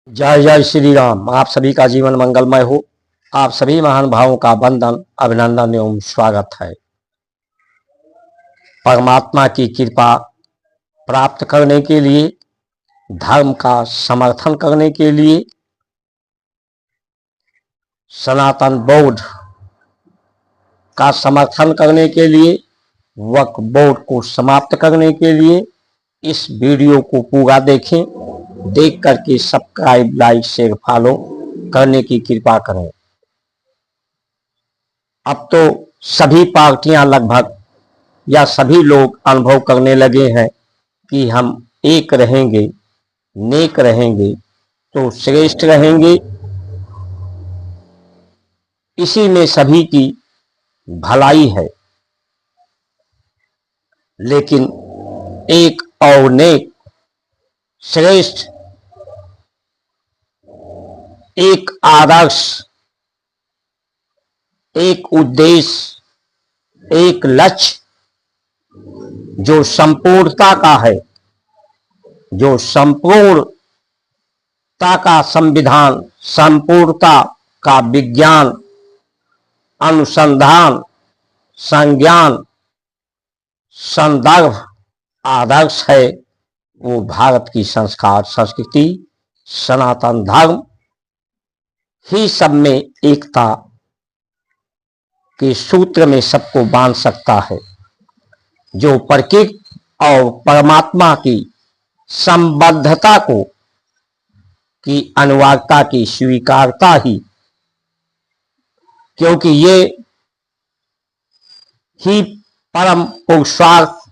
जय जय श्री राम। आप सभी का जीवन मंगलमय हो। आप सभी महान भावों का वंदन, अभिनंदन एवं स्वागत है। परमात्मा की कृपा प्राप्त करने के लिए, धर्म का समर्थन करने के लिए, सनातन बौद्ध का समर्थन करने के लिए, वक्फ बोर्ड को समाप्त करने के लिए इस वीडियो को पूरा देखें। देख करके सब्सक्राइब, लाइक, शेयर, फॉलो करने की कृपा करें। अब तो सभी पार्टियां लगभग या सभी लोग अनुभव करने लगे हैं कि हम एक रहेंगे, नेक रहेंगे तो श्रेष्ठ रहेंगे। इसी में सभी की भलाई है। लेकिन एक और नेक, श्रेष्ठ, एक आदर्श, एक उद्देश्य, एक लक्ष्य जो संपूर्णता का है, जो संपूर्णता का संविधान, संपूर्णता का विज्ञान, अनुसंधान, संज्ञान, संदर्भ, आदर्श है, वो भारत की संस्कार, संस्कृति, सनातन धर्म ही सब में एकता के सूत्र में सबको बांध सकता है। जो प्रकृति और परमात्मा की संबद्धता को, की अनिवार्यता की स्वीकारता ही, क्योंकि ये ही परम पुरुषार्थ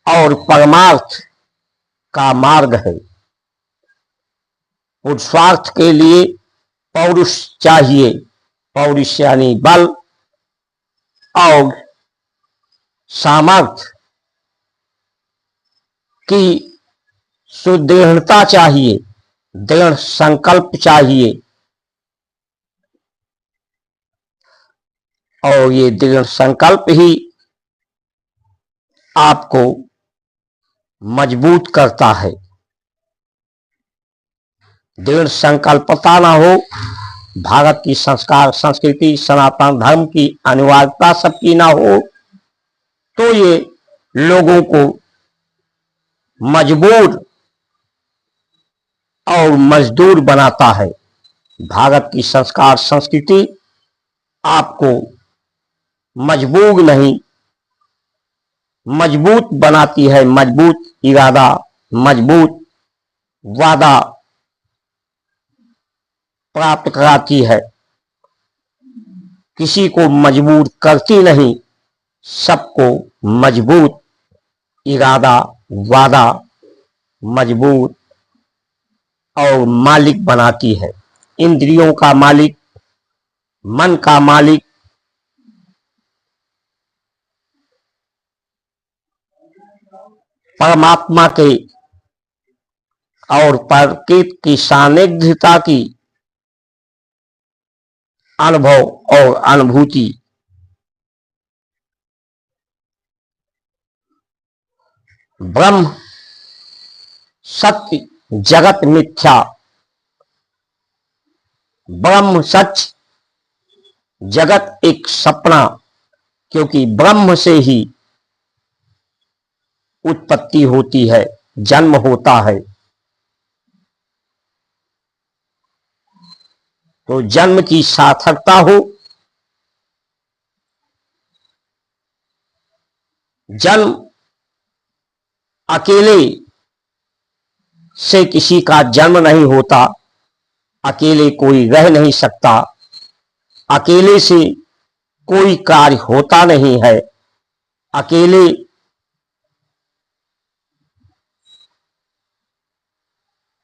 और परमार्थ का मार्ग है। पुरुषार्थ के लिए पौरुष चाहिए, पौरुष यानी बल और सामर्थ्य की सुदृढ़ता चाहिए, दृढ़ संकल्प चाहिए। और ये दृढ़ संकल्प ही आपको मजबूत करता है। दृढ़ संकल्पता ना हो, भारत की संस्कार, संस्कृति, सनातन धर्म की अनिवार्यता सबकी ना हो, तो ये लोगों को मजबूर और मजदूर बनाता है। भारत की संस्कार, संस्कृति आपको मजबूर नहीं, मजबूत बनाती है। मजबूत इरादा, मजबूत वादा प्राप्त कराती है। किसी को मजबूर करती नहीं, सबको मजबूत इरादा, वादा, मजबूत और मालिक बनाती है। इंद्रियों का मालिक, मन का मालिक, परमात्मा के और प्रकृति की सानिध्यता की अनुभव और अनुभूति, ब्रह्म सत्य, जगत मिथ्या, ब्रह्म सच, जगत एक सपना। क्योंकि ब्रह्म से ही उत्पत्ति होती है, जन्म होता है। तो जन्म की सार्थकता हो, जन्म अकेले से किसी का जन्म नहीं होता, अकेले कोई रह नहीं सकता, अकेले से कोई कार्य होता नहीं है। अकेले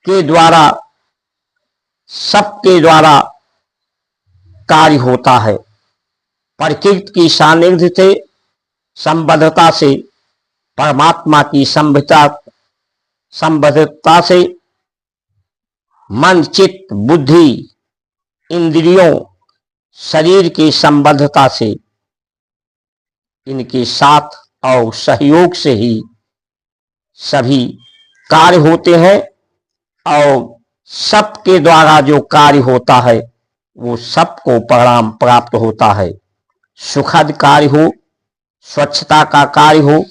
के द्वारा, सबके द्वारा कार्य होता है। प्रकृति की सानिध्य से, संबद्धता से, परमात्मा की संबद्धता से, मन, चित्त, बुद्धि, इंद्रियों, शरीर की संबद्धता से, इनके साथ और सहयोग से ही सभी कार्य होते हैं। और सबके द्वारा जो कार्य होता है वो सबको परिणाम प्राप्त होता है। सुखद कार्य हो, स्वच्छता का कार्य हो,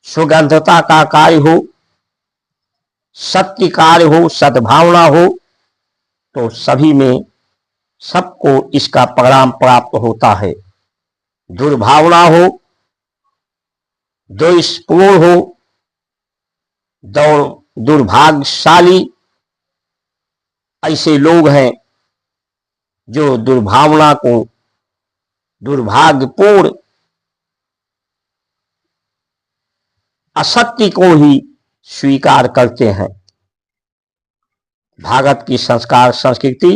सुगंधता का कार्य हो, सत्य कार्य हो, सद्भावना हो, तो सभी में सबको इसका परिणाम प्राप्त होता है। दुर्भावना हो, द्वेषपूर्ण हो, दुर्भाग्यशाली ऐसे लोग हैं जो दुर्भावना को, दुर्भाग्यपूर्ण असत्य को ही स्वीकार करते हैं। भारत की संस्कार संस्कृति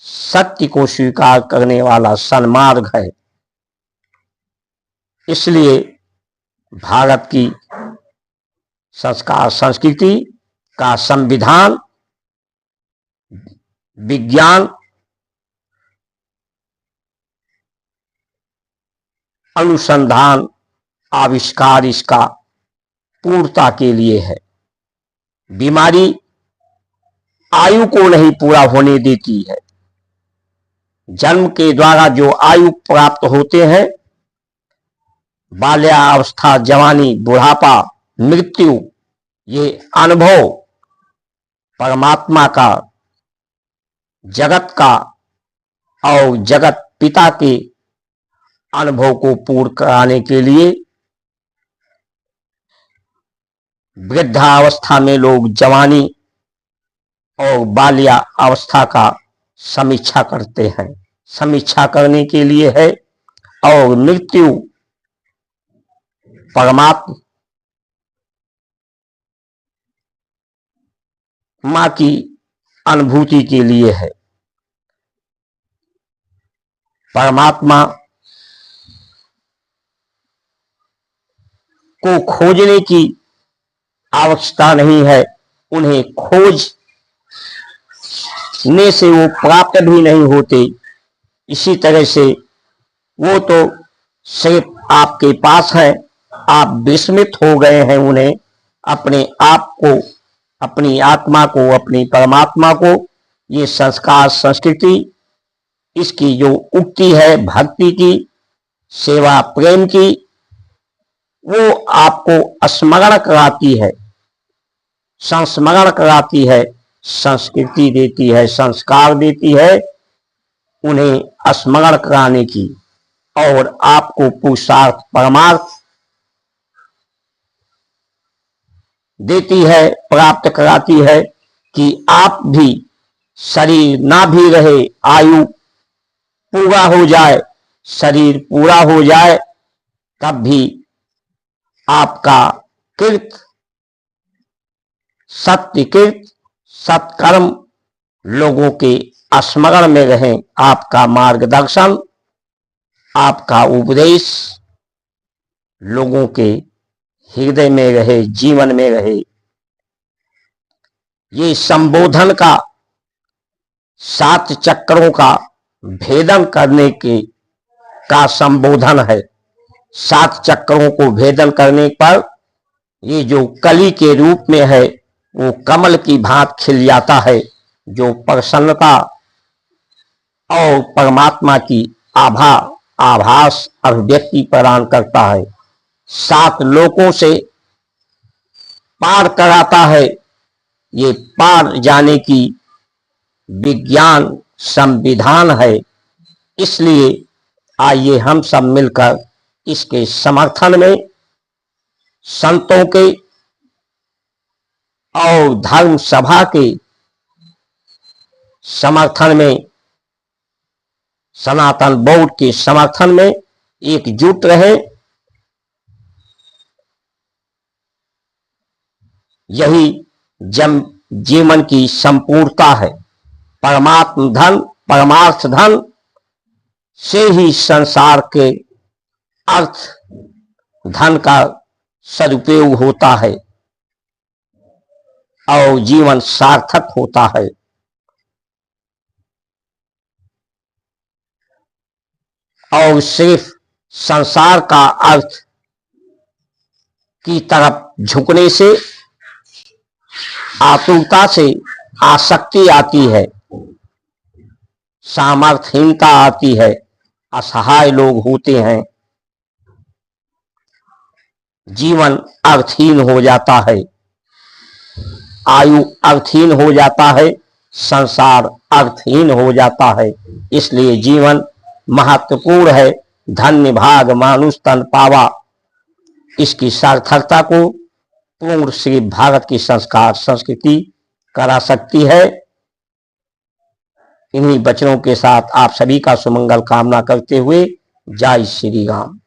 सत्य को स्वीकार करने वाला सन्मार्ग है। इसलिए भारत की संस्कार संस्कृति का संविधान, विज्ञान, अनुसंधान, आविष्कार इसका पूर्णता के लिए है। बीमारी आयु को नहीं पूरा होने देती है। जन्म के द्वारा जो आयु प्राप्त होते हैं, बाल्यावस्था, जवानी, बुढ़ापा, मृत्यु, ये अनुभव परमात्मा का, जगत का और जगत पिता के अनुभव को पूर्ण कराने के लिए वृद्धावस्था में लोग जवानी और बाल्यावस्था का समीक्षा करते हैं। समीक्षा करने के लिए है। और मृत्यु परमात्मा की अनुभूति के लिए है। परमात्मा को खोजने की आवश्यकता नहीं है। उन्हें खोजने से वो प्राप्त भी नहीं होते। इसी तरह से वो तो सिर्फ आपके पास है, आप विस्मित हो गए हैं उन्हें, अपने आप को, अपनी आत्मा को, अपनी परमात्मा को। ये संस्कार संस्कृति, इसकी जो उक्ति है भक्ति की, सेवा प्रेम की, वो आपको स्मरण कराती है, संस्मरण कराती है, संस्कृति देती है, संस्कार देती है उन्हें स्मरण कराने की, और आपको पुरुषार्थ परमार्थ देती है, प्राप्त कराती है कि आप भी, शरीर ना भी रहे, आयु पूरा हो जाए, शरीर पूरा हो जाए, तब भी आपका कृत, सत्य कृत, सत्कर्म लोगों के स्मरण में रहे। आपका मार्गदर्शन, आपका उपदेश लोगों के हृदय में रहे, जीवन में रहे। ये संबोधन का 7 चक्रों का भेदन करने का संबोधन है। 7 चक्रों को भेदन करने पर ये जो कली के रूप में है वो कमल की भांत खिल जाता है, जो प्रसन्नता और परमात्मा की आभास अभिव्यक्ति प्रदान करता है। 7 लोकों से पार कराता है। ये पार जाने की विज्ञान संविधान है। इसलिए आइए हम सब मिलकर इसके समर्थन में, संतों के और धर्म सभा के समर्थन में, सनातन बौद्ध के समर्थन में एकजुट रहे। यही जीवन की संपूर्णता है। परमात्म धन, परमार्थ धन से ही संसार के अर्थ धन का सदुपयोग होता है और जीवन सार्थक होता है। और सिर्फ संसार का अर्थ की तरफ झुकने से आतुरता से आसक्ति आती है, सामर्थ्यहीनता आती है, असहाय लोग होते हैं, जीवन अर्थहीन हो जाता है, आयु अर्थहीन हो जाता है, संसार अर्थहीन हो जाता है। इसलिए जीवन महत्वपूर्ण है। धन्य भाग मानुष तन पावा, इसकी सार्थकता को पूर्ण श्री भारत की संस्कार संस्कृति करा सकती है। इन्हीं वचनों के साथ आप सभी का सुमंगल कामना करते हुए जय श्री राम।